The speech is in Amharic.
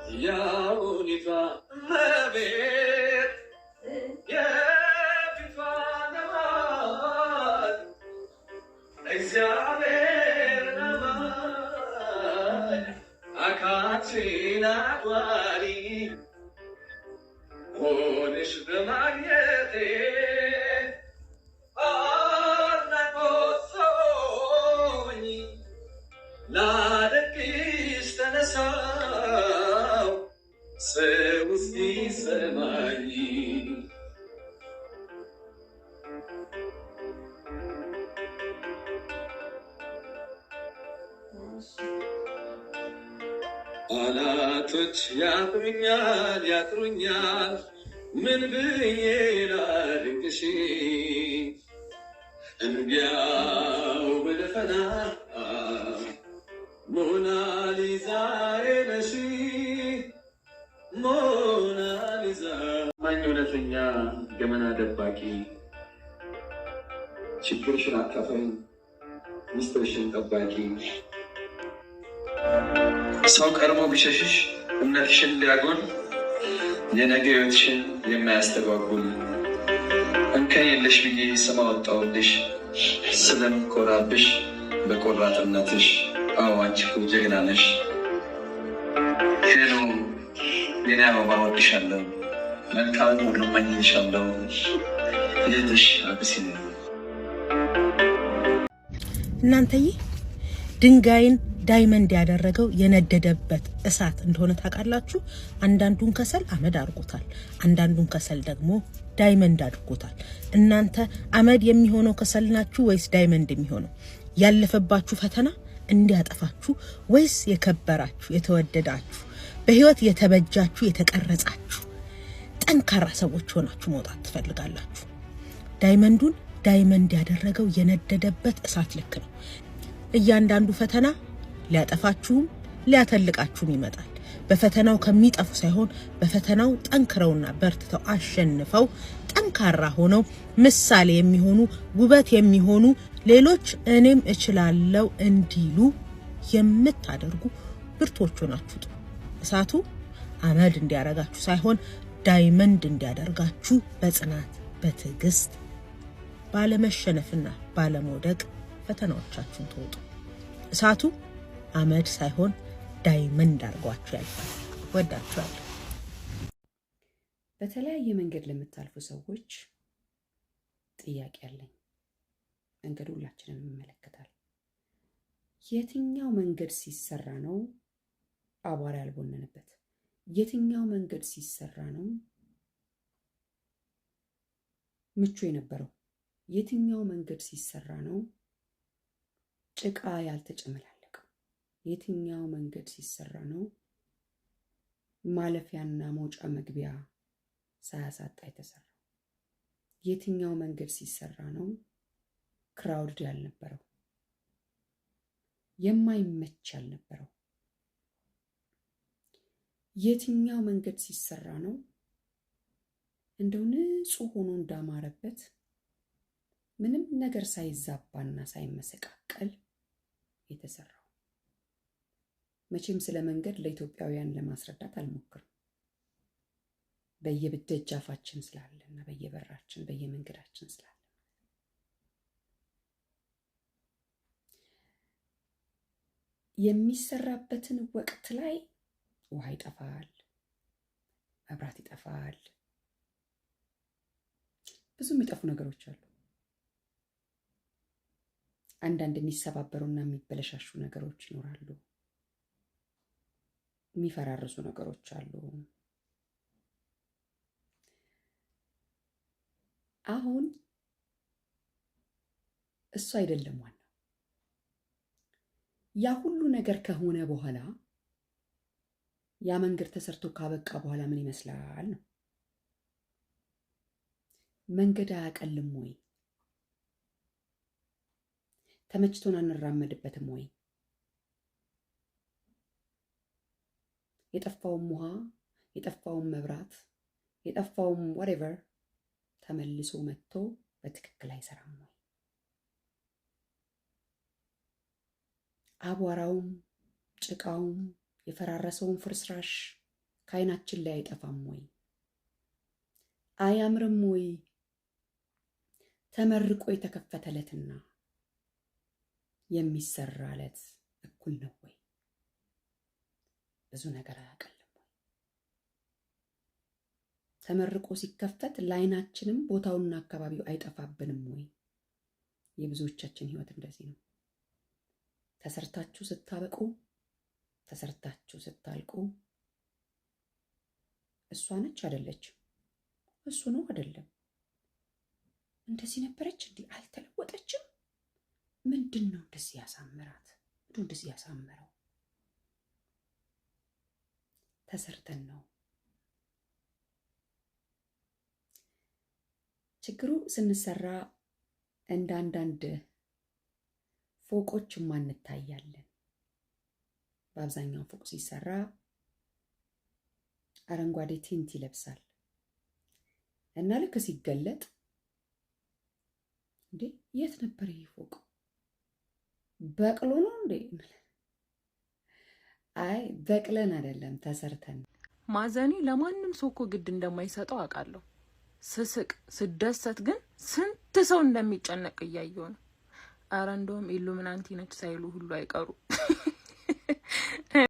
Yaunitwa mabet yefitwa namat exaber namat akatina wali onish b'magnete arna kosoni la dekistana Seuski semani Anatoch yatrunyal min biyela dinkishi Enbiao belfana Mona Lisa eneshi Mona Lisa Manyunatnya gemana debaki ችግርሽን አካፈኝ ሚስጥርሽን ጠባቂ ሰው ቀርቦ ቢሸሽሽ እምነትሽን ሊያጎል የነገ ሕይወትሽን የማያስተጓጉል እንከን የለሽ ብዬ ስም አወጣሁልሽ ስለምኮራብሽ በቆራጥነትሽ አዎ አንቺ እኮ ጀግና ነሽ ሄሎ የኔ አበባ እወድሻለሁ መልካም ሁሉ እመኝልሻለሁ ልጅሽ አብሲኔ እናንተዬ ድንጋይን ዳይመንድ ያደረገው የነደደበት እሳት እንደሆነ ታውቃላችሁ። አንዳንዱን ከሰል አመድ አድርጎታል፣ አንዳንዱን ከሰል ደግሞ ዳይመንድ አድርጎታል። እናንተ አመድ የሚሆነው ከሰል ናችሁ ወይስ ዳይመንድ የሚሆነው? ያለፈባችሁ ፈተና እንዲያጠፋችሁ ወይስ የከበራችሁ የተወደዳችሁ በህይወት የተበጃችሁ የተቀረጻችሁ ጠንካራ ሰዎች ሆናችሁ መውጣት ትፈልጋላችሁ? ዳይመንዱን ዳይመንድ ያደረገው የነደደበት እሳት ልክ ነው። እያንዳንዱ ፈተና ሊያጠፋችሁም ሊያተልቃችሁም ይመጣል። በፈተናው ከሚጠፉ ሳይሆን በፈተናው ጠንክረውና በርትተው አሸንፈው ጠንካራ ሆነው ምሳሌ የሚሆኑ ውበት የሚሆኑ ሌሎች እኔም እችላለሁ እንዲሉ የምታደርጉ ብርቶች ሆናችሁ እሳቱ አመድ እንዲያረጋችሁ ሳይሆን ዳይመንድ እንዲያደርጋችሁ በጽናት በትዕግስት ባለመሸነፍና ባለመውደቅ ፈተናዎቻችሁን ተወጡ። እሳቱ አመድ ሳይሆን ዳይመንድ አድርጓችሁ ያልፋል። ወዳችኋለሁ። በተለያየ መንገድ ለምታልፉ ሰዎች ጥያቄ አለኝ። መንገዱ ሁላችንም ይመለከታል። የትኛው መንገድ ሲሰራ ነው አቧራ ያልቦነነበት? የትኛው መንገድ ሲሰራ ነው ምቹ የነበረው? የትኛው መንገድ ሲሰራ ነው ጭቃ ያልተጨመላለቀው? የትኛው መንገድ ሲሰራ ነው ማለፊያና መውጫ መግቢያ ሳያሳጣ የተሰራው? የትኛው መንገድ ሲሰራ ነው ክራውድድ ያልነበረው የማይመች ያልነበረው? የትኛው መንገድ ሲሰራ ነው እንደው ንጹህ ሆኖ እንዳማረበት ምንም ነገር ሳይዛባና ሳይመሰቃቀል የተሰራው? መቼም ስለ መንገድ ለኢትዮጵያውያን ለማስረዳት አልሞክርም። በየደጃፋችን ስላለና በየበራችን በየመንገዳችን ስላለ የሚሰራበትን ወቅት ላይ ውሃ ይጠፋል፣ መብራት ይጠፋል፣ ብዙ የሚጠፉ ነገሮች አሉ። አንዳንድ የሚሰባበሩና የሚበለሻሹ ነገሮች ይኖራሉ። የሚፈራርሱ ነገሮች አሉ። አሁን እሱ አይደለም ዋናው። ያ ሁሉ ነገር ከሆነ በኋላ ያ መንገድ ተሰርቶ ካበቃ በኋላ ምን ይመስላል ነው። መንገድ አያቀልም ወይ? ተመችቶን አንራመድበትም ወይ? የጠፋውም ውሃ፣ የጠፋውም መብራት፣ የጠፋውም whatever ተመልሶ መጥቶ በትክክል አይሰራም ወይ? አቧራውም ጭቃውም የፈራረሰውን ፍርስራሽ ከዓይናችን ላይ አይጠፋም ወይ? አያምርም ወይ? ተመርቆ የተከፈተለትና የሚሰራለት እኩል ነው ወይ? ብዙ ነገር አያቀልም ወይ? ተመርቆ ሲከፈት ለዓይናችንም ቦታውና አካባቢው አይጠፋብንም ወይ? የብዙዎቻችን ህይወት እንደዚህ ነው። ተሰርታችሁ ስታበቁ፣ ተሰርታችሁ ስታልቁ እሷ ነች አይደለችም? እሱ ነው አይደለም? እንደዚህ ነበረች እንዴ? አልተለወጠችም? ምንድነው እንደዚህ ያሳምራት? እንደዚህ ያሳምረው? ተሰርተን ነው። ችግሩ ስንሰራ እንደ አንዳንድ ፎቆች ማንታያለን። በአብዛኛው ፎቅ ሲሰራ አረንጓዴ ቲንት ይለብሳል እና ልክ ሲገለጥ እንዴ የት ነበር ይሄ ፎቅ? በቅሎ ነው እንዴ? አይ በቅለን አይደለም፣ ተሰርተን። ማዘኔ ለማንም ሰው እኮ ግድ እንደማይሰጠው አውቃለሁ። ስስቅ ስደሰት ግን ስንት ሰው እንደሚጨነቅ እያየሁ ነው። አረ እንደውም ኢሉሚናንቲ ነች ሳይሉ ሁሉ አይቀሩ።